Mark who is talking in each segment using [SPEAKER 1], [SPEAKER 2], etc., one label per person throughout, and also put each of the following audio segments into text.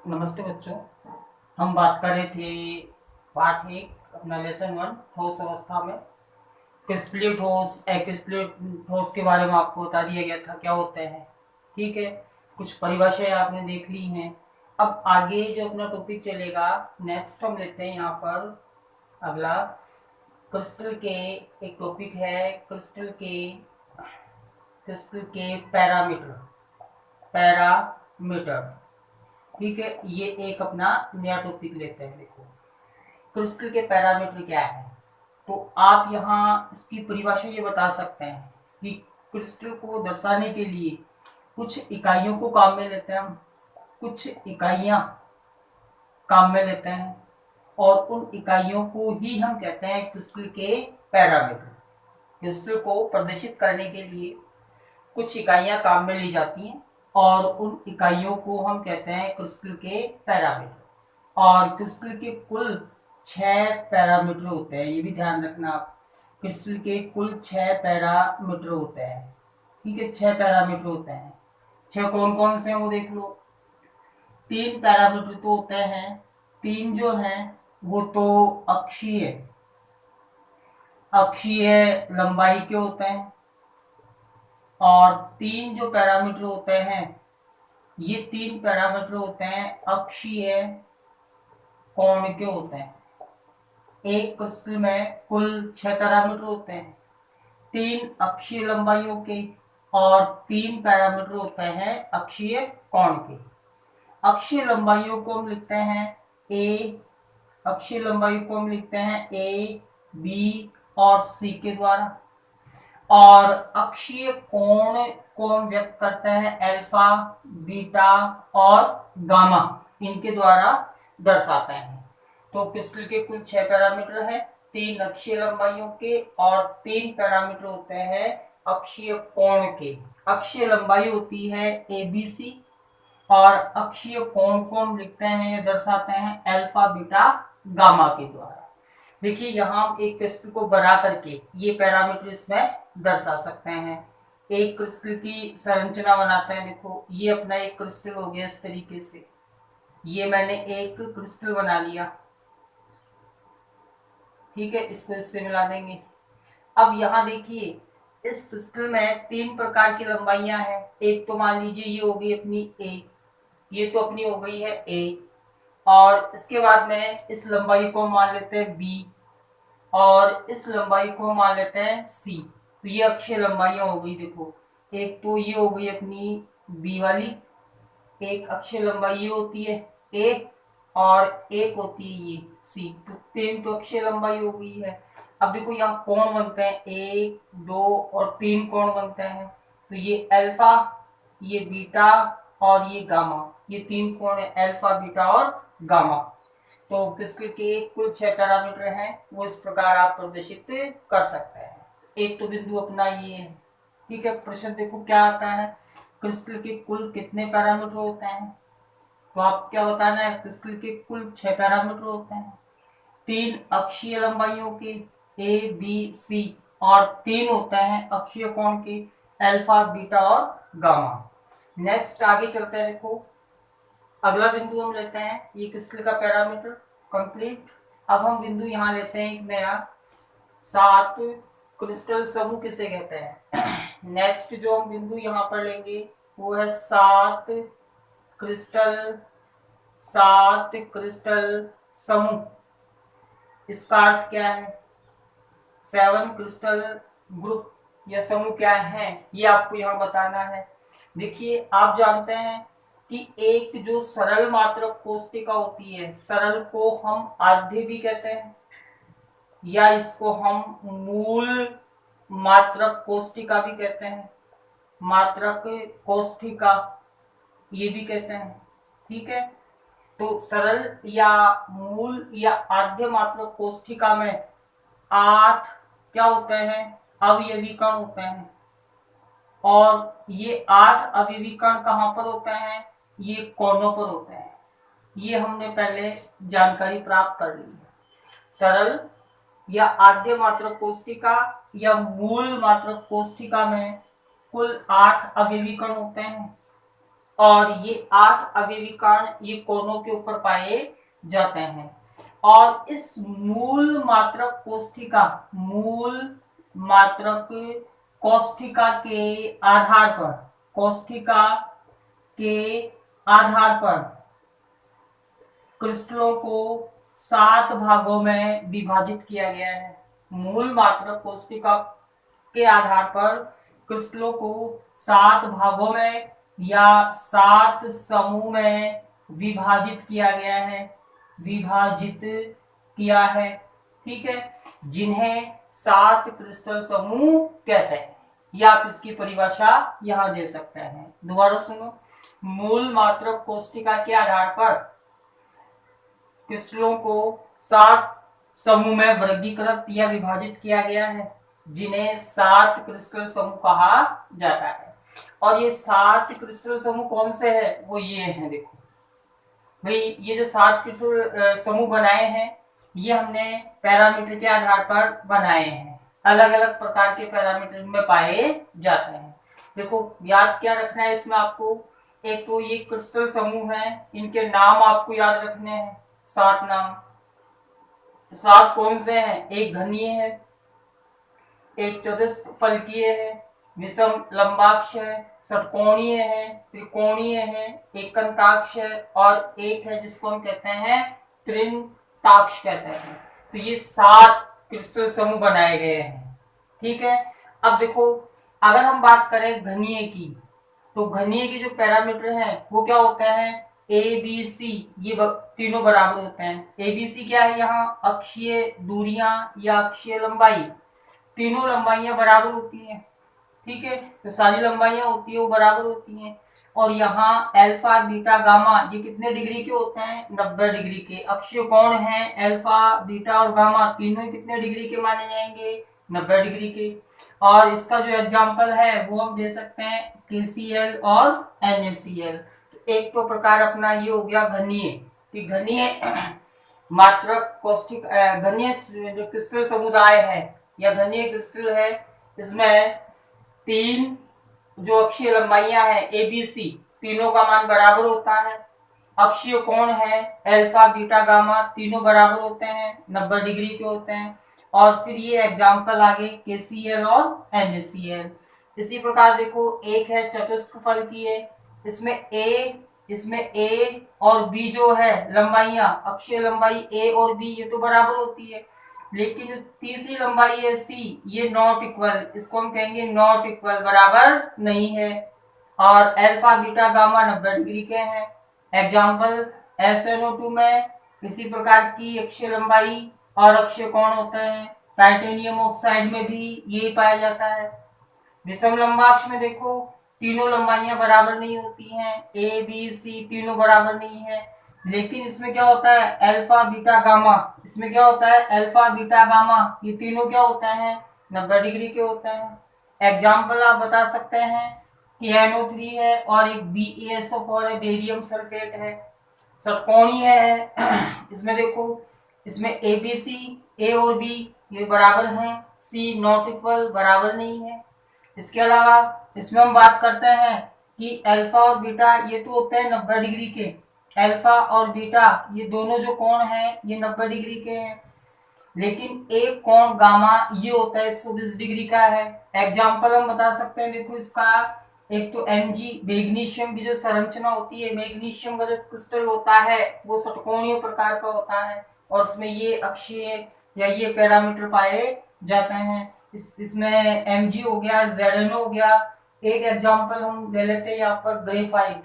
[SPEAKER 1] नमस्ते बच्चों। हम बात कर रहे थे पाठ एक अपना लेसन वन ठोस अवस्था में क्रिस्टलीय ठोस एक्रिस्टलीय ठोस के बारे में आपको बता दिया गया था क्या होते हैं। ठीक है, कुछ परिभाषाएं आपने देख ली हैं। अब आगे जो अपना टॉपिक चलेगा, नेक्स्ट हम लेते हैं यहाँ पर अगला क्रिस्टल के एक टॉपिक है क्रिस्टल के पैरामीटर पैरामीटर। ठीक है, ये एक अपना नया टॉपिक लेते हैं। देखो क्रिस्टल के पैरामीटर क्या है, तो आप यहाँ इसकी परिभाषा ये बता सकते हैं कि क्रिस्टल को दर्शाने के लिए कुछ इकाइयों को काम में लेते हैं हम, कुछ इकाइयाँ काम में लेते हैं और उन इकाइयों को ही हम कहते हैं क्रिस्टल के पैरामीटर। क्रिस्टल को प्रदर्शित करने के लिए कुछ इकाइयाँ काम में ली जाती हैं और उन इकाइयों को हम कहते हैं क्रिस्टल के पैरामीटर। और क्रिस्टल के कुल 6 पैरामीटर होते हैं, ये भी ध्यान रखना आप। क्रिस्टल के कुल 6 पैरामीटर होते हैं। ठीक है, 6 पैरामीटर होते हैं। 6 कौन कौन से हैं वो देख लो। 3 पैरामीटर तो होते हैं, 3 जो हैं वो तो अक्षीय अक्षीय लंबाई के होते हैं और 3 जो पैरामीटर होते हैं, ये 3 पैरामीटर होते हैं अक्षीय कोण के होते हैं। एक क्रिस्टल में कुल 6 पैरामीटर होते हैं, 3 अक्षीय लंबाइयों के और 3 पैरामीटर होते हैं अक्षीय कोण के। अक्षीय लंबाइयों को हम लिखते हैं ए अक्षीय लंबाई को हम लिखते हैं ए, बी और सी के द्वारा। और अक्षीय कोण को हम व्यक्त करते हैं अल्फा, बीटा और गामा, इनके द्वारा दर्शाते हैं। तो क्रिस्टल के कुल 6 पैरामीटर है, 3 अक्षीय लंबाइयों के और 3 पैरामीटर होते हैं अक्षीय कोण के। अक्षीय लंबाई होती है एबीसी और अक्षीय कोण को हम लिखते हैं, दर्शाते हैं अल्फा, बीटा, गामा के द्वारा। देखिए यहाँ हम एक क्रिस्टल को बना करके ये पैरामीटर इसमें दर्शा सकते हैं। एक क्रिस्टल की संरचना बनाते हैं। देखो ये अपना एक क्रिस्टल हो गया इस तरीके से, ये मैंने एक क्रिस्टल बना लिया। ठीक है, इसको इससे मिला देंगे। अब यहाँ देखिए इस क्रिस्टल में 3 प्रकार की लंबाइयां हैं। एक तो मान लीजिए ये हो गई अपनी ए, ये तो अपनी हो गई है ए, और इसके बाद में इस लंबाई को मान लेते हैं बी और इस लंबाई को मान लेते हैं सी। तो ये अक्षीय लंबाइयां हो गई। देखो एक तो ये हो गई अपनी बी वाली, एक अक्षीय लंबाई ये होती है ए और एक होती है ये सी। तो 3 तो अक्षीय लंबाई हो गई है। अब देखो यहाँ कोण बनते हैं 1, 2 और 3 कोण बनते हैं। तो ये अल्फा, ये बीटा और ये गामा, ये 3 कोण है अल्फा, बीटा और गामा। तो क्रिस्टल के कुल 6 पैरामीटर हैं, वो इस प्रकार आप प्रदर्शित कर सकते हैं। एक तो बिंदु अपना ये है। ठीक है, प्रश्न देखो क्या आता है, क्रिस्टल के कुल कितने पैरामीटर होते हैं। तो आप क्या बताना है, क्रिस्टल के कुल 6 पैरामीटर होते हैं, 3 अक्षीय लंबाइयों के ए, बी, सी और 3 होते हैं अक्षीय कोण के अल्फा, बीटा और गामा। नेक्स्ट आगे चलते हैं। देखो अगला बिंदु हम लेते हैं, ये क्रिस्टल का पैरामीटर कंप्लीट। अब हम बिंदु यहाँ लेते हैं एक नया, 7 क्रिस्टल समूह किसे कहते हैं। नेक्स्ट जो हम बिंदु यहाँ पर लेंगे वो है 7 क्रिस्टल 7 क्रिस्टल समूह। इसका अर्थ क्या है, 7 क्रिस्टल ग्रुप या समूह क्या है, ये आपको यहाँ बताना है। देखिए आप जानते हैं कि एक जो सरल मात्रक कोष्टिका होती है, सरल को हम आद्य भी कहते हैं या इसको हम मूल मात्रक कोष्टिका भी कहते हैं, मात्रक कोष्टिका ये भी कहते हैं। ठीक है, तो सरल या मूल या आद्य मात्रक कोष्टिका में 8 क्या होते हैं, अवयवी कण होते हैं। और ये 8 अवयवी कण कहाँ पर होते हैं, ये कोनों पर होते हैं। ये हमने पहले जानकारी प्राप्त कर ली है। सरल या आद्य मात्रक कोष्टिका या मूल मात्रक कोष्टिका में कुल 8 अवयवी कण होते हैं और ये 8 अवयवी कण ये कोनों के ऊपर पाए जाते हैं। और इस मूल मात्रक कोष्ठिका के आधार पर क्रिस्टलों को 7 भागों में विभाजित किया गया है। मूल मात्रक कोष्ठिका के आधार पर क्रिस्टलों को 7 भागों में या 7 समूह में विभाजित किया गया है, ठीक है, जिन्हें 7 क्रिस्टल समूह कहते हैं। या आप इसकी परिभाषा यहां दे सकते हैं। दोबारा सुनो, मूल मात्रक कोष्ठिका के आधार पर क्रिस्टलों को 7 समूह में वर्गीकृत या विभाजित किया गया है, जिन्हें 7 क्रिस्टल समूह कहा जाता है। और ये 7 क्रिस्टल समूह कौन से हैं? वो ये हैं, देखो भाई, ये जो 7 क्रिस्टल समूह बनाए हैं ये हमने पैरामीटर के आधार पर बनाए हैं। अलग अलग प्रकार के पैरामीटर में पाए जाते हैं। देखो याद क्या रखना है इसमें आपको, एक तो ये क्रिस्टल समूह है, इनके नाम आपको याद रखने हैं, 7 नाम। 7 कौन से हैं? एक घनीय है, एक चतुष्फलकीय है, विषम लंबाक्ष है, षटकोणीय है, त्रिकोणीय है, एकंताक्ष है, और एक है जिसको हम कहते हैं त्रिंताक्ष कहते हैं। तो ये 7 क्रिस्टल समूह बनाए गए हैं, ठीक है। अब देखो, अगर हम बात करें घनीय की, तो घनीय के जो पैरामीटर हैं वो क्या होते हैं? ए बी सी, ये तीनों बराबर होते हैं। ए बी सी क्या है? यहाँ अक्षीय दूरियां या अक्षीय लंबाई, तीनों लंबाइयां बराबर होती हैं, ठीक है। तो सारी लंबाइयां होती है वो बराबर होती हैं। और यहाँ अल्फा बीटा गामा ये कितने डिग्री के होते हैं? 90 डिग्री के। अक्षीय कोण है अल्फा बीटा और गामा, तीनों कितने डिग्री के माने जाएंगे? 90 डिग्री के। और इसका जो एग्जाम्पल है वो हम दे सकते हैं KCl और NaCl। तो एक तो प्रकार अपना ये हो गया घनीय, कि घनीय मात्रक कोष्ठिक घनीय जो क्रिस्टल समुदाय है या घनीय क्रिस्टल है, इसमें 3 जो अक्षीय लंबाइयां हैं ABC, तीनों का मान बराबर होता है। अक्षीय कोण है अल्फा बीटा गामा, तीनों बराबर होते हैं, 90 डिग्री के होते हैं। और फिर ये एग्जाम्पल आगे KCl और NaCl। इसी प्रकार देखो, एक है चतुष्फलकीय, इसमें A और B जो है लंबाइयां, अक्षीय लंबाई A और B ये तो बराबर होती है, लेकिन जो तीसरी लंबाई है C, ये नॉट इक्वल, इसको हम कहेंगे नॉट इक्वल, बराबर नहीं है। और अल्फा बीटा गामा 90 डिग्री के हैं। एग्जाम्पल SnO2 में इसी प्रकार की अक्षीय लंबाई और अक्षीय कोण होते हैं। टाइटेनियम ऑक्साइड में भी यही पाया जाता है। विषम लंबाक्ष में देखो, तीनों लंबाइयां बराबर नहीं होती हैं, A B C तीनों बराबर नहीं है, लेकिन इसमें क्या होता है? अल्फा बीटा गामा, इसमें क्या होता है? अल्फा बीटा गामा, ये तीनों क्या होते हैं? 90 डिग्री के होते हैं। एग्जाम्पल आप बता सकते हैं कि NO3 है और एक BaSO4 है, बेरियम सल्फेट है, षटकोणीय है। इसमें देखो, इसमें ABC, A और B ये बराबर हैं, C नॉट इक्वल, बराबर नहीं है। इसके अलावा इसमें हम बात करते हैं कि अल्फा और बीटा ये तो होते हैं 90 डिग्री के, अल्फा और बीटा ये दोनों जो कोण हैं ये 90 डिग्री के हैं, लेकिन एक कोण गामा ये होता है 120 डिग्री का है। एग्जाम्पल हम बता सकते हैं, देखो इसका, एक तो Mg मैग्नीशियम की जो संरचना होती है, मैग्नीशियम का जो क्रिस्टल होता है वो षटकोणीय प्रकार का होता है, और उसमें ये अक्षीय या ये पैरामीटर पाए जाते हैं। इसमें Mg हो गया, ZnO हो गया। एक एग्जाम्पल हम ले लेते हैं यहाँ पर ग्रेफाइट,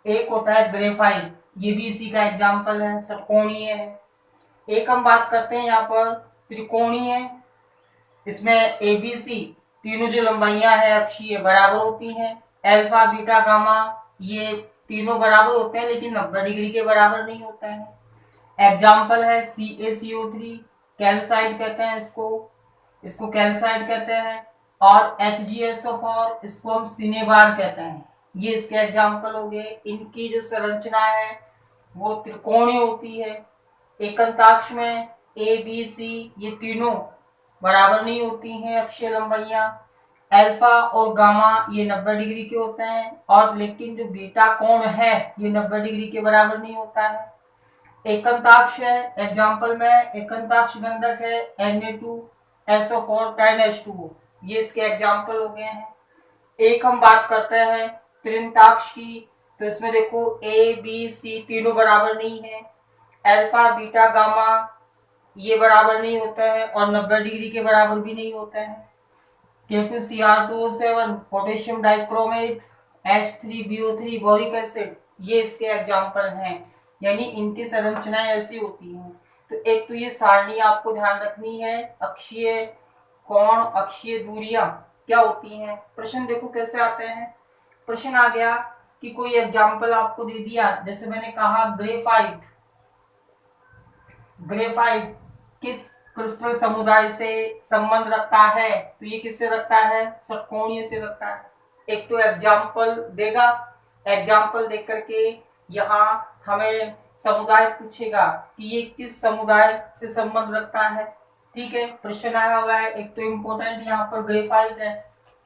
[SPEAKER 1] एक होता है ग्रेफाइट, ये भी इसी का एग्जाम्पल है, षटकोणीय है। एक हम बात करते हैं यहाँ पर त्रिकोणीय, इसमें ABC तीनों जो लंबाइयां हैं अक्षीय बराबर होती हैं, अल्फा बीटा गामा ये तीनों बराबर होते हैं, लेकिन 90 डिग्री के बराबर नहीं होते हैं। एग्जाम्पल है CaCO3, कैल्साइड कहते हैं इसको कैल्साइड कहते हैं, और HgSO4 इसको हम सिनेबार कहते हैं। ये इसके एग्जाम्पल हो गए। इनकी जो संरचना है वो त्रिकोणीय होती है। एकंताक्ष में A B C ये तीनों बराबर नहीं होती हैं अक्षीय लंबाइयां, अल्फा और गामा ये 90 डिग्री के होते हैं, और लेकिन जो बीटा कोण है ये 90 डिग्री के बराबर नहीं होता है। एकंताक्ष है, एग्जाम्पल में एकंताक्ष गंधक है Na2SO4 10H2O, ये इसके एग्जाम्पल हो गए हैं। एक हम बात करते हैं त्रिंताक्ष की, तो इसमें देखो A B C तीनों बराबर नहीं है, अल्फा बीटा गामा ये बराबर नहीं होता है और 90 डिग्री के बराबर भी नहीं होता है। K2Cr2O7 potassium dichromate H3BO3 boric acid ये इसके एग्जाम्पल हैं, यानी इनकी संरचनाएं ऐसी होती हैं। तो एक तो ये सारणी आपको ध्यान रखनी है, अक्षीय कोण अक्षीय दूरियां क्या होती हैं। प्रश्न देखो कैसे आते हैं। प्रश्न आ गया कि कोई एग्जाम्पल आपको दे दिया, जैसे मैंने कहा ग्रेफाइट, ग्रेफाइट किस क्रिस्टल समुदाय से संबंध रखता है, तो ये किससे रखता है, षटकोणीय से रखता है। एक तो एग्जाम्पल देगा, एग्जाम्पल देख करके यहाँ हमें समुदाय पूछेगा कि ये किस समुदाय से संबंध रखता है। ठीक है, प्रश्न आया हुआ है। एक तो इम्पोर्टेंट यहाँ पर ग्रेफाइट है,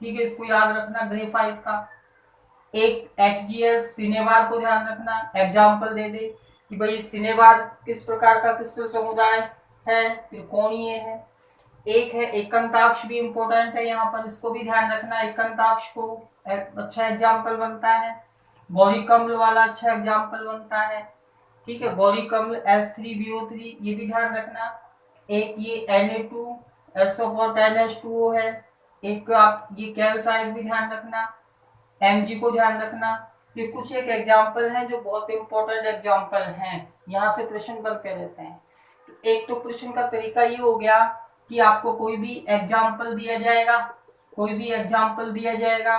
[SPEAKER 1] ठीक है, इसको याद रखना ग्रेफाइट का। एक HGS सिनेबार को ध्यान रखना, एग्जाम्पल दे दे कि भाई सिनेबार किस प्रकार का क्रिस्टल समुदाय है, त्रिकोणीय है। एक है एकंताक्ष भी इंपॉर्टेंट है यहाँ पर, इसको भी ध्यान रखना, एकंताक्ष को अच्छा एग्जाम्पल बनता है। बोरिक अम्ल वाला अच्छा एग्जाम्पल बनता है, ठीक है, बोरिक अम्ल H3BO3 ये भी ध्यान रखना। एक ये Na2SO4 10H2O है। एक आप ये कैल्साइट भी ध्यान रखना, Mg को ध्यान रखना। ये कुछ एक एग्जाम्पल हैं जो बहुत इंपॉर्टेंट एग्जाम्पल हैं, यहाँ से प्रश्न बनते रहते हैं। तो एक तो प्रश्न का तरीका ये हो गया कि आपको कोई भी एग्जाम्पल दिया जाएगा, कोई भी एग्जाम्पल दिया जाएगा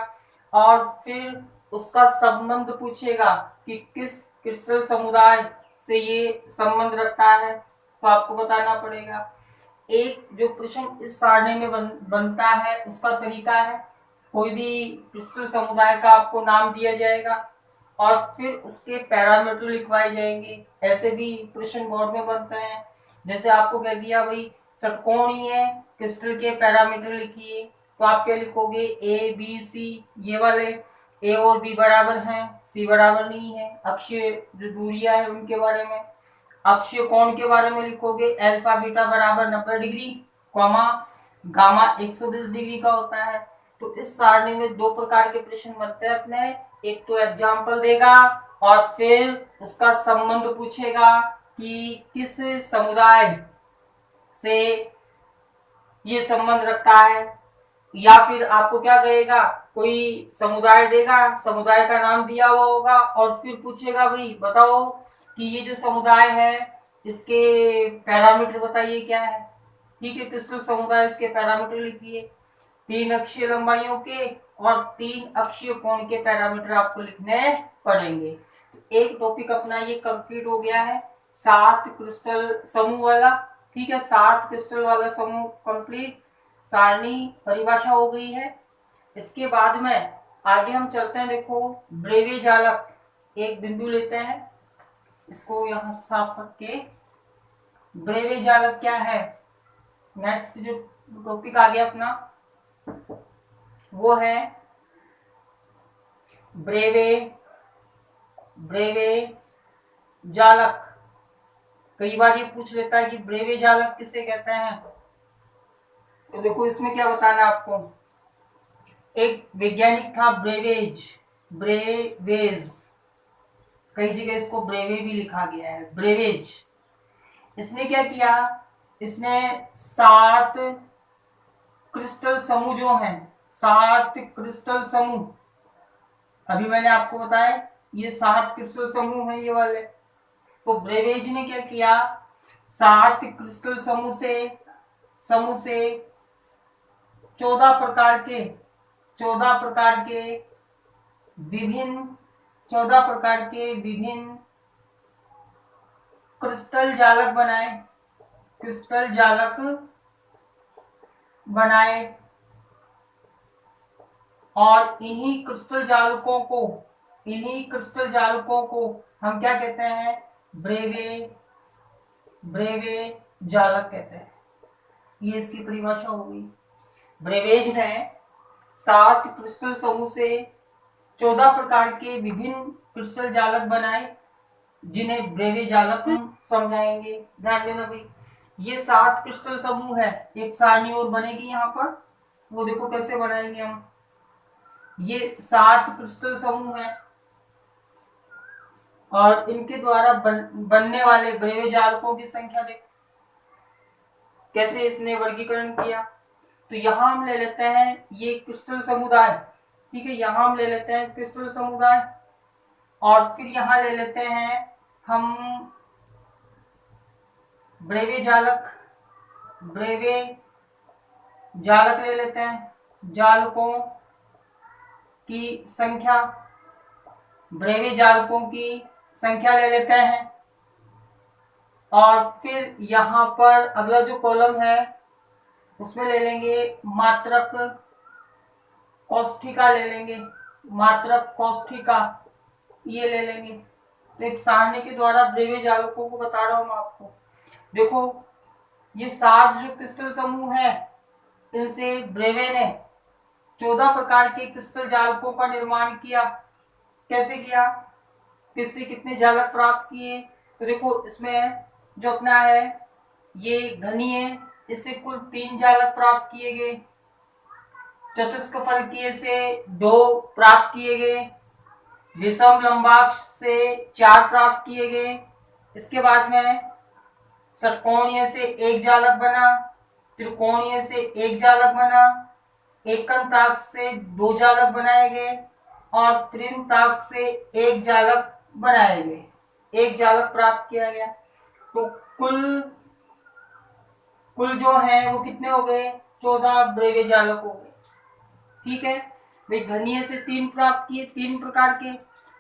[SPEAKER 1] और फिर उसका संबंध पूछेगा कि किस क्रिस्टल समुदाय से ये संबंध रखता है, तो आपको बताना पड़ेगा। एक जो प्रश्न इस सारणी में बनता है उसका तरीका है, कोई भी क्रिस्टल समुदाय का आपको नाम दिया जाएगा और फिर उसके पैरामीटर लिखवाए जाएंगे। ऐसे भी प्रश्न बोर्ड में बनते हैं, जैसे आपको कह दिया भाई षटकोणीय क्रिस्टल के पैरामीटर लिखिए, तो आप क्या लिखोगे A B C, ये वाले A और B बराबर हैं, C बराबर नहीं है। अक्षीय जो दूरियां है उनके बारे में, अक्षीय कोण के बारे में लिखोगे अल्फा बीटा बराबर 90 डिग्री, गामा 120 डिग्री का होता है। तो इस सारणी में दो प्रकार के प्रश्न बनते हैं अपने, एक तो एग्जाम्पल देगा और फिर उसका संबंध पूछेगा कि किस समुदाय से ये संबंध रखता है, या फिर आपको क्या कहेगा, कोई समुदाय देगा, समुदाय का नाम दिया हुआ होगा और फिर पूछेगा भाई बताओ कि ये जो समुदाय है इसके पैरामीटर बताइए क्या है। ठीक है, क्रिस्टल समुदाय इसके पैरामीटर लिखिए, 3 अक्षीय लंबाइयों के और 3 अक्षीय कोण के पैरामीटर आपको लिखने पड़ेंगे। एक टॉपिक अपना ये कंप्लीट हो गया है, 7 क्रिस्टल समूह वाला। ठीक है, 7 क्रिस्टल वाला समूह कंप्लीट, सारणी परिभाषा हो गई है। इसके बाद में आगे हम चलते हैं, देखो ब्रेवे जालक, एक बिंदु लेते हैं, इसको यहां साफ करके, ब्रेवे जालक क्या है। नेक्स्ट जो टॉपिक आ गया अपना वो है ब्रेवे, ब्रेवे जालक। कई बार ये पूछ लेता है कि ब्रेवे जालक किसे कहते हैं, तो देखो इसमें क्या बताना है आपको। एक वैज्ञानिक था ब्रेवेज, ब्रेवेज, कई जगह इसको ब्रेवे भी लिखा गया है, ब्रेवेज। इसने क्या किया, इसने 7 क्रिस्टल समूह जो हैं, 7 क्रिस्टल समूह, अभी मैंने आपको बताया ये 7 क्रिस्टल समूह हैं ये वाले। तो ब्रेवेज ने क्या किया, 7 क्रिस्टल समूह से 14 प्रकार के, 14 प्रकार के विभिन्न, 14 प्रकार के विभिन्न क्रिस्टल जालक बनाए, क्रिस्टल जालक बनाए, और इन्हीं क्रिस्टल जालकों को, इन्हीं क्रिस्टल जालकों को हम क्या कहते हैं, ब्रेवे, ब्रेवे जालक कहते हैं। ये इसकी परिभाषा हो गई। ब्रेवेज ने 7 क्रिस्टल समूह से 14 प्रकार के विभिन्न क्रिस्टल जालक बनाए, जिन्हें ब्रेवे जालक हम समझाएंगे। ध्यान देना भाई, ये 7 क्रिस्टल समूह है, एक सारणी और बनेगी यहाँ पर, वो देखो कैसे बनाएंगे हम। ये 7 क्रिस्टल समूह है और इनके द्वारा बनने वाले ब्रेवे जालकों की संख्या देखो कैसे इसने वर्गीकरण किया। तो यहां हम ले लेते हैं ये क्रिस्टल समुदाय, ठीक है, यहां हम ले लेते हैं क्रिस्टल समुदाय, और फिर यहां ले लेते हैं हम ब्रेवे जालक, ब्रेवे जालक ले लेते हैं, जालकों की संख्या, ब्रेवे जालकों की संख्या ले लेते हैं। और फिर यहां पर अगला जो कॉलम है उसमें ले लेंगे मात्रक कोष्ठिका, ले लेंगे मात्रक कोष्ठिका, ये ले लेंगे। तो एक सारणी के द्वारा ब्रेवे जालकों को बता रहा हूं मैं आपको। देखो ये 7 जो क्रिस्टल समूह है, इनसे ब्रेवे ने 14 प्रकार के क्रिस्टल जालकों का निर्माण किया। कैसे किया, किससे कितने जालक प्राप्त किए? तो देखो इसमें जो अपना है ये घनी है, इससे कुल 3 जालक प्राप्त किए गए, चतुष्कफलकीय से 2 प्राप्त किए गए, विषम लंबाक्ष से 4 प्राप्त किए गए। इसके बाद में षटकोणीय से 1 जालक बना, त्रिकोणीय से 1 जालक बना, एकंताक से 2 जालक बनाए गए और त्रिंताक से 1 जालक बनाए गए, 1 जालक प्राप्त किया गया। तो कुल जो है वो कितने हो गए, 14 ब्रेवे जालक हो गए, ठीक है भाई। घनीय से 3 प्राप्त किए, 3 प्रकार के,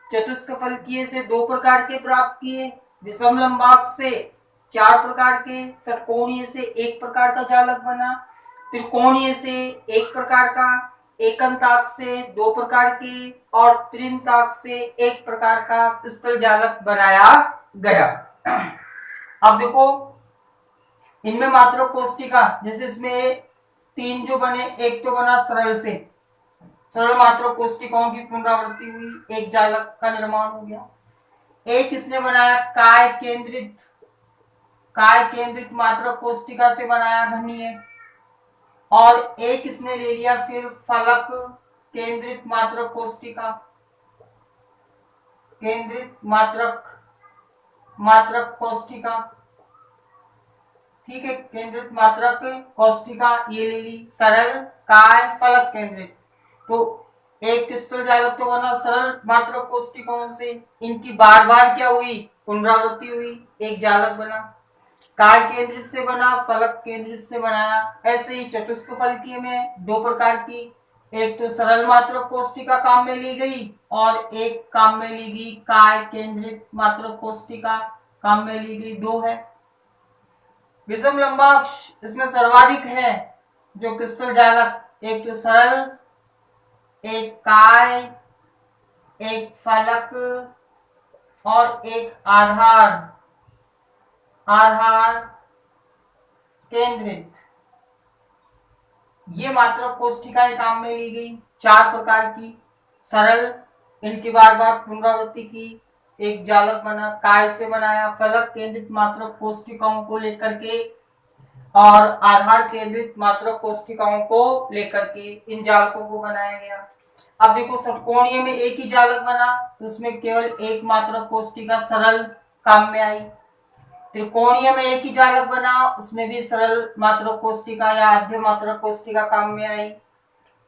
[SPEAKER 1] चतुष्कफलकीय से 2 प्रकार के प्राप्त किए, विषम लंबाक से 4 प्रकार के, षटकोणीय से 1 प्रकार का जालक बना, त्रिकोणीय से 1 प्रकार का, एकंताक से 2 प्रकार के और त्रिंताक से 1 प्रकार का क्रिस्टल जालक बनाया गया। अब देखो इनमें मात्र कोष्ठिका, जैसे इसमें 3 जो बने, एक तो बना सरल से, सरल मात्र कोष्ठिकाओं की पुनरावृत्ति हुई, 1 जालक का निर्माण हो गया। एक इसने बनाया काय केंद्रित, काय केंद्रित मात्र कोष्ठिका से बनाया घनीय, और एक इसने ले लिया फिर फलक केंद्रित मात्रक कोष्ठिका, केंद्रित मात्रक कोष्ठिका, ठीक है, केंद्रित मात्रक कोष्ठिका ये ले ली, सरल काय फलक केंद्रित। तो एक क्रिस्टल जालक तो बना सरल मात्रक कोष्ठिकाओं से, इनकी बार बार क्या हुई, पुनरावृत्ति हुई, 1 जालक बना। काय केंद्रित से बना, फलक केंद्रित से बनाया। ऐसे ही चतुष्कफलकीय में 2 प्रकार की, एक तो सरल मात्रक कोष्ठिका काम में ली गई और एक काम में ली गई काय केंद्रित मात्रक कोष्ठिका काम में ली गई, 2 है। विषम लंबाक्ष इसमें सर्वाधिक है जो क्रिस्टल जालक, एक तो सरल, एक काय, एक फलक और एक आधार केंद्रित, ये मात्रक कोष्ठिकाएं काम में ली गई, 4 प्रकार की, सरल, इनकी बार बार पुनरावृत्ति की, 1 जालक बना, काय से बनाया, फलक केंद्रित मात्रक कोष्ठिकाओं को लेकर के और आधार केंद्रित मात्रक कोष्ठिकाओं को लेकर के इन जालकों को बनाया गया। अब देखो षटकोणीय में 1 ही जालक बना, तो उसमें केवल 1 मात्रक कोष्ठिका सरल काम में आई। त्रिकोणीय में 1 ही जालक बना, उसमें भी सरल मात्रक कोष्ठिका या आद्य मात्रक कोष्ठिका काम में आई।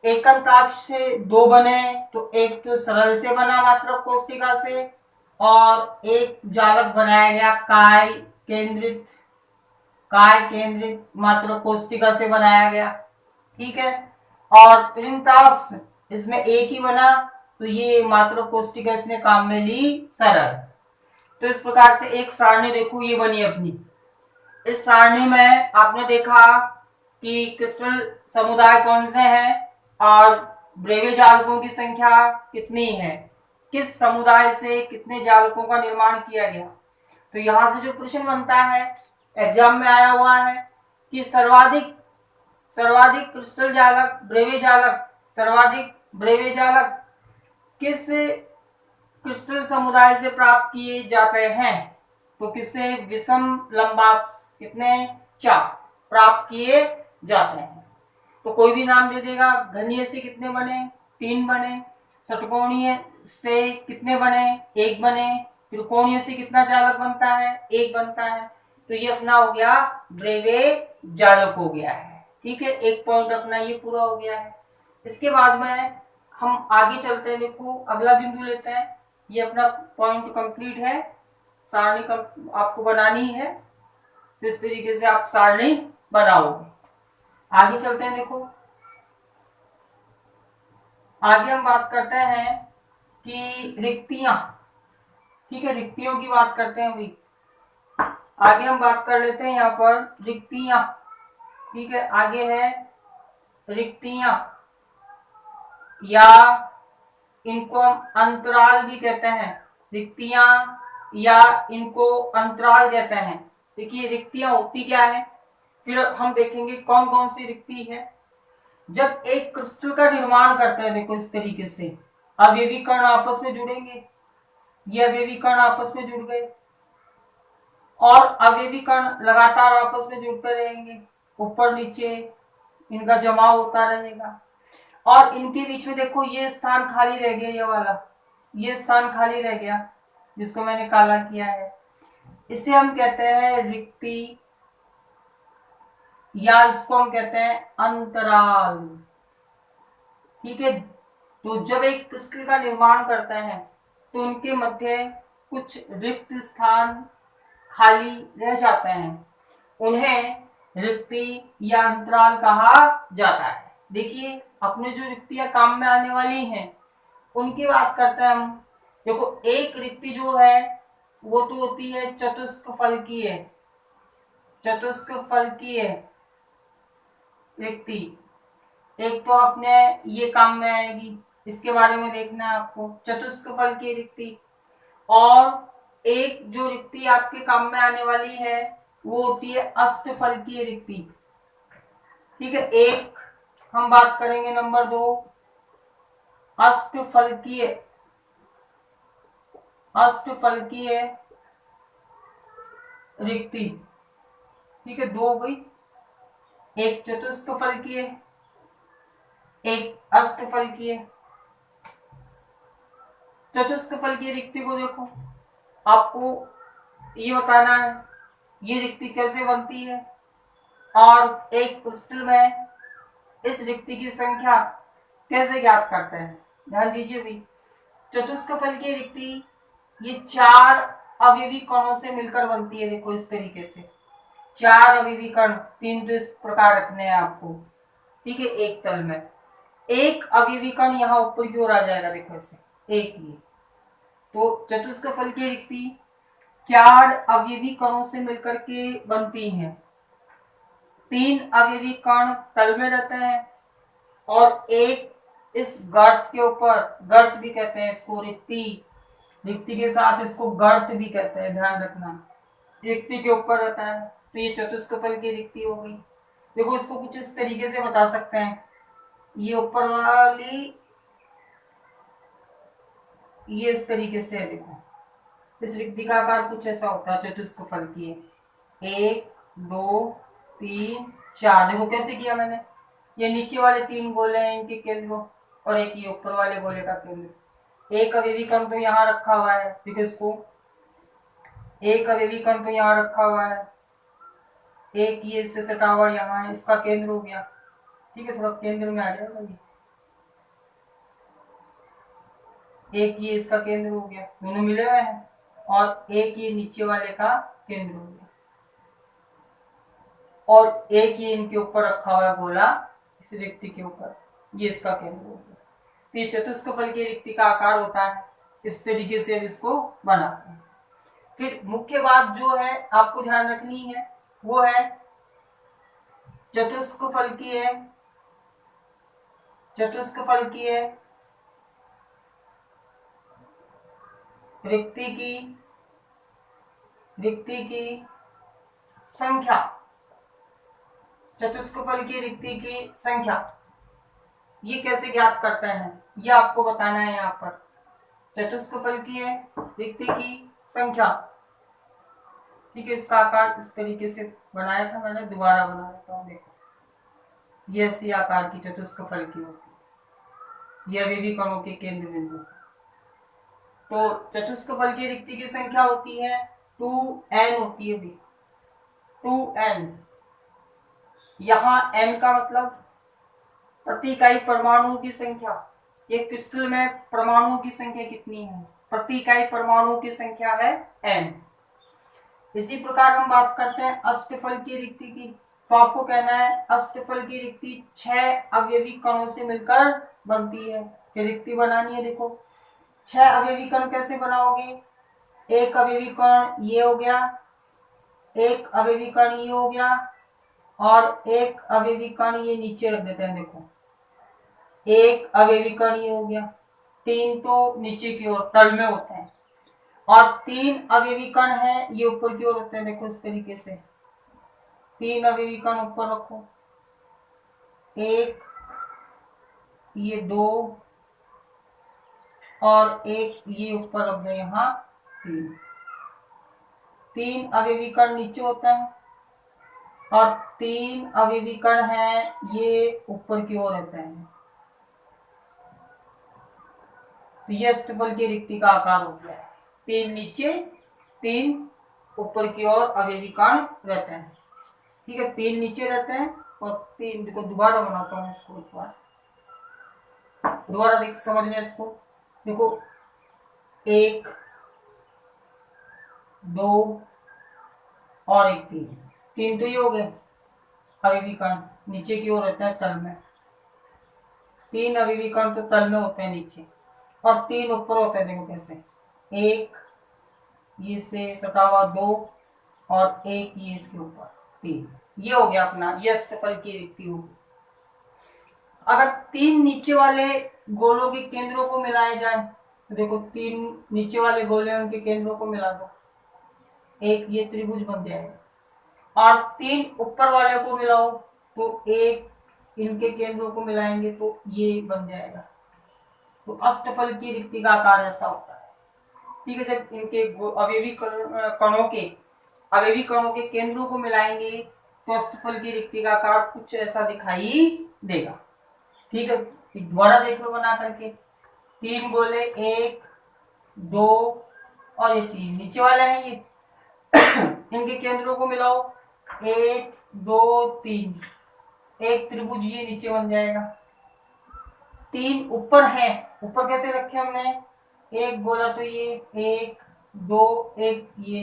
[SPEAKER 1] एकंताक्ष से 2 बने, तो एक तो सरल से बना मात्रक कोष्ठिका से और 1 जालक बनाया गया काय केंद्रित मात्रक कोष्ठिका से बनाया गया, ठीक है। और त्रिंताक्ष इसमें 1 ही बना, तो ये मात्रक कोष्ठिका इसने काम में ली सरल। तो इस प्रकार से एक सारणी देखो ये बनी अपनी। इस सारणी में आपने देखा कि क्रिस्टल समुदाय कौन से हैं और ब्रेवे जालकों की संख्या कितनी है, किस समुदाय से कितने जालकों का निर्माण किया गया। तो यहां से जो प्रश्न बनता है, एग्जाम में आया हुआ है कि सर्वाधिक क्रिस्टल जालक, ब्रेवे जालक सर्वाधिक ब्रेवे जालक किस क्रिस्टल समुदाय से प्राप्त किए जाते हैं? तो किससे? विषम लंबाक्स कितने? 4 प्राप्त किए जाते हैं। तो कोई भी नाम दे देगा। घनीय से कितने बने? 3 बने। षटकोणीय से कितने बने? 1 बने। त्रिकोणीय से कितना जालक बनता है? 1 बनता है। तो ये अपना हो गया ब्रेवे जालक हो गया है। ठीक है, एक पॉइंट अपना ये पूरा हो गया है। इसके बाद में हम आगे चलते हैं। देखो अगला बिंदु लेते हैं। ये अपना पॉइंट कंप्लीट है। सारणी आपको बनानी है, तो इस तरीके से आप सारणी बनाओगे। आगे चलते हैं। देखो आगे हम बात करते हैं कि रिक्तियां। ठीक है, रिक्तियों की बात करते हैं अभी। आगे हम बात कर लेते हैं यहाँ पर रिक्तियां। ठीक है, आगे है रिक्तियां, या इनको हम अंतराल भी कहते हैं। रिक्तियां या इनको अंतराल कहते हैं। देखिए रिक्तियां होती क्या है, फिर हम देखेंगे कौन कौन सी रिक्ति है। जब एक क्रिस्टल का निर्माण करते हैं, देखो इस तरीके से अवयवी कण आपस में जुड़ेंगे। ये अवयवी कण आपस में जुड़ गए और अवयवी कण लगातार आपस में जुड़ते रहेंगे, ऊपर नीचे इनका जमाव होता रहेगा। और इनके बीच में देखो ये स्थान खाली रह गया, ये वाला ये स्थान खाली रह गया जिसको मैंने काला किया है। इसे हम कहते हैं रिक्ति, या इसको हम कहते हैं अंतराल। ठीक है, तो जब एक क्रिस्टल का निर्माण करते हैं तो उनके मध्य कुछ रिक्त स्थान खाली रह जाते हैं, उन्हें रिक्ति या अंतराल कहा जाता है। देखिए अपने जो रिक्तियां काम में आने वाली हैं उनकी बात करते हैं हम। देखो एक रिक्ति जो है वो तो होती है चतुष्क फलकीय। चतुष्क फलकीय रिक्ति एक तो अपने ये काम में आएगी, इसके बारे में देखना है आपको, चतुष्क फलकीय रिक्ति। और एक जो रिक्ति आपके काम में आने वाली है वो होती है अष्टफलकीय रिक्ति। ठीक है, एक हम बात करेंगे नंबर 2 अष्टफलकीय। अष्टफलकीय रिक्ति। ठीक है, 2 हो गई, एक चतुष्क फलकीय, एक अष्टफलकीय। चतुष्क फलकीय रिक्ति को देखो, आपको ये बताना है ये रिक्ति कैसे बनती है और एक क्रिस्टल में इस रिक्ति की संख्या कैसे ज्ञात करते हैं। ध्यान दीजिए भी, चतुष्क फलकीय रिक्ति ये 4 अवयवी कणों से मिलकर बनती है। देखो इस तरीके से 4 अवयवी कण, 3 तो इस प्रकार रखने हैं आपको। ठीक है, एक तल में एक अवयवी कण यहाँ ऊपर की ओर आ जाएगा। देखो ऐसे एक ये, तो चतुष्क फलकीय रिक्ति 4 अवयवी कणों से मिलकर के बनती हैं। 3 अवयवी कण तल में रहते हैं और एक इस गर्त के ऊपर, गर्त भी कहते हैं इसको, रिक्ति, रिक्ति के साथ इसको गर्त भी कहते हैं, ध्यान रखना, रिक्ति के ऊपर रहता है। तो ये चतुष्क फलकीय रिक्ति हो गई। देखो इसको कुछ इस तरीके से बता सकते हैं, ये ऊपर वाली ये इस तरीके से है। देखो इस रिक्ति का आकार कुछ ऐसा होता है चतुष्क फलकीय। 1 2 3 4, देखो कैसे किया मैंने, ये नीचे वाले 3 गोले हैं इनके केंद्र और एक ये ऊपर वाले गोले का केंद्र। एक अवयवी कण तो यहाँ रखा हुआ है, ठीक है, इसको एक अवयवी कण तो यहाँ रखा हुआ है, एक ये इससे सटा हुआ यहाँ है, इसका केंद्र हो गया। ठीक है, थोड़ा केंद्र में आ जाएगा ये, एक ये इसका केंद्र हो गया, दोनों मिले हुए हैं, और एक ये नीचे वाले का केंद्र हो गया, और एक ये इनके ऊपर रखा हुआ है गोला इस रिक्ति के ऊपर, ये इसका केंद्र हो गया। तो ये चतुष्क फलकीय रिक्ति का आकार होता है, इस तरीके से हम इसको बनाते हैं। फिर मुख्य बात जो है आपको ध्यान रखनी है वो है चतुष्क फलकीय, चतुष्क फलकीय रिक्ति की संख्या, चतुष्क फलकीय रिक्ति की संख्या ये कैसे ज्ञात करते हैं ये आपको बताना है। यहाँ पर चतुष्कफलकीय रिक्ति की संख्या, ठीक है। इसका आकार इस तरीके से बनाया था मैंने, दोबारा बना देता हूँ। देखो ये ऐसी आकार की चतुष्कफलकी होती है, ये अवयवी कणों के केंद्र बिंदु। तो चतुष्कफलकीय रिक्ति की संख्या होती है 2n होती है भी, 2n। यहाँ n का मतलब प्रति इकाई परमाणुओं की संख्या। एक क्रिस्टल में परमाणुओं की संख्या कितनी है, प्रति इकाई परमाणुओं की संख्या है n। इसी प्रकार हम बात करते हैं अष्टफलकीय रिक्ति की। तो आपको कहना है अष्टफलकीय रिक्ति 6 अवयवी कणों से मिलकर बनती है। फिर रिक्ति बनानी है। देखो 6 अवयवी कण कैसे बनाओगे, एक अवयवी कण ये हो गया, एक अवयवी कण ये हो गया, और एक अवयवी कण ये नीचे रख देते हैं। देखो एक अवयवी कण ये हो गया, 3 तो नीचे की ओर तल में होते हैं, और 3 अवयवी कण है ये ऊपर की ओर होते हैं। देखो इस तरीके से 3 अवयवी कण ऊपर रखो, एक ये 2 और एक ये ऊपर रख दो यहाँ 3। 3 अवयवी कण नीचे होता है और 3 अवयवी कण है ये ऊपर की ओर रहते हैं। तो ये अष्टफलकीय रिक्ति का आकार हो गया है। 3 नीचे 3 ऊपर की ओर अवयवी कण रहते हैं, ठीक है। 3 नीचे रहते हैं और 3, देखो दोबारा बनाता हूँ इसको, एक बार दोबारा देख समझना इसको। देखो 1 2 और एक 3, 3 तो ये हो गए अवयवी कण, नीचे की ओर रहते हैं तल में। 3 अवयवी कण तो तल में होते हैं नीचे, और 3 ऊपर होते हैं। देखो कैसे, एक ये से सटा हुआ 2 और एक ये इसके ऊपर 3। ये हो गया अपना, ये अष्टफलकीय रिक्ति होगी। अगर 3 नीचे वाले गोलों के केंद्रों को मिलाए जाए, तो देखो 3 नीचे वाले गोले उनके केंद्रों को मिला दो, एक ये त्रिभुज बन जाएगा। और 3 ऊपर वाले को मिलाओ तो एक इनके केंद्रों को मिलाएंगे तो ये बन जाएगा। तो अष्टफलकीय रिक्ति का आकार ऐसा होता है, ठीक है। जब इनके अवयवी कणों के केंद्रों को मिलाएंगे तो अष्टफलकीय रिक्ति का आकार कुछ ऐसा दिखाई देगा, ठीक है। दोबारा देख लो बना करके, 3 गोले 1 2 और ये 3 नीचे वाले हैं ये इनके केंद्रों को मिलाओ, 1 2 3, एक त्रिभुज ये नीचे बन जाएगा। 3 ऊपर है, ऊपर कैसे रखे हमने, एक गोला तो ये 1 2 एक ये,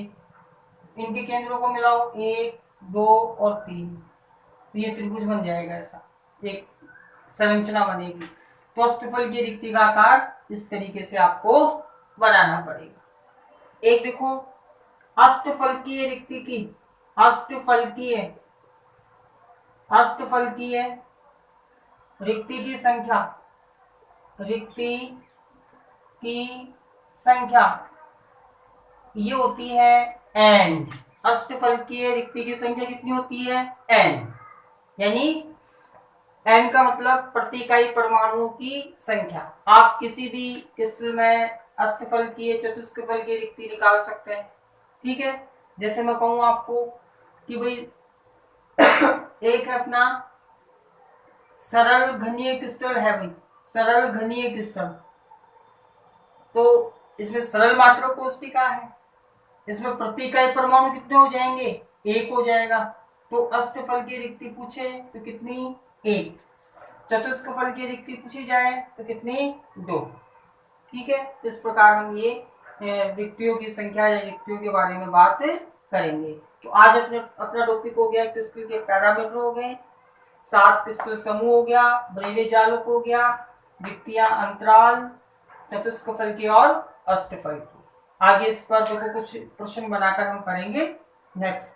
[SPEAKER 1] इनके केंद्रों को मिलाओ 1 2 और 3, तो ये त्रिभुज बन जाएगा। ऐसा एक संरचना बनेगी। तो अष्टफलकीय रिक्ति का आकार इस तरीके से आपको बनाना पड़ेगा। एक देखो अष्टफलकीय रिक्ति की, अष्टफलकीय रिक्ति की संख्या, रिक्ति की संख्या ये होती है n। अष्टफलकीय रिक्ति की संख्या कितनी होती है, n। यानी n का मतलब प्रति इकाई परमाणुओं की संख्या। आप किसी भी क्रिस्टल में अष्टफलकीय चतुष्कफलकीय रिक्ति निकाल सकते हैं, ठीक है। जैसे मैं कहूँ आपको कि भाई एक है अपना सरल घनीय क्रिस्टल है, भाई सरल घनीय क्रिस्टल, तो इसमें सरल मात्रा कोष्टिका है, इसमें प्रति इकाई परमाणु कितने हो जाएंगे, 1 हो जाएगा। तो अष्टफलकीय रिक्ति पूछे तो कितनी, 1। चतुष्कफलकीय रिक्ति पूछी जाए तो कितनी, 2, ठीक है। इस प्रकार हम ये रिक्तियों की संख्या या रिक्तियों के बारे में बात करेंगे। तो आज अपना टॉपिक हो गया क्रिस्टल के पैरामीटर हो गए, 7 क्रिस्टल समूह हो गया, ब्रेवे जालक हो गया, रिक्तियां अंतराल, चतुष्कफलकीय और अष्टफलकीय। आगे इस पर देखो कुछ प्रश्न बनाकर हम करेंगे नेक्स्ट।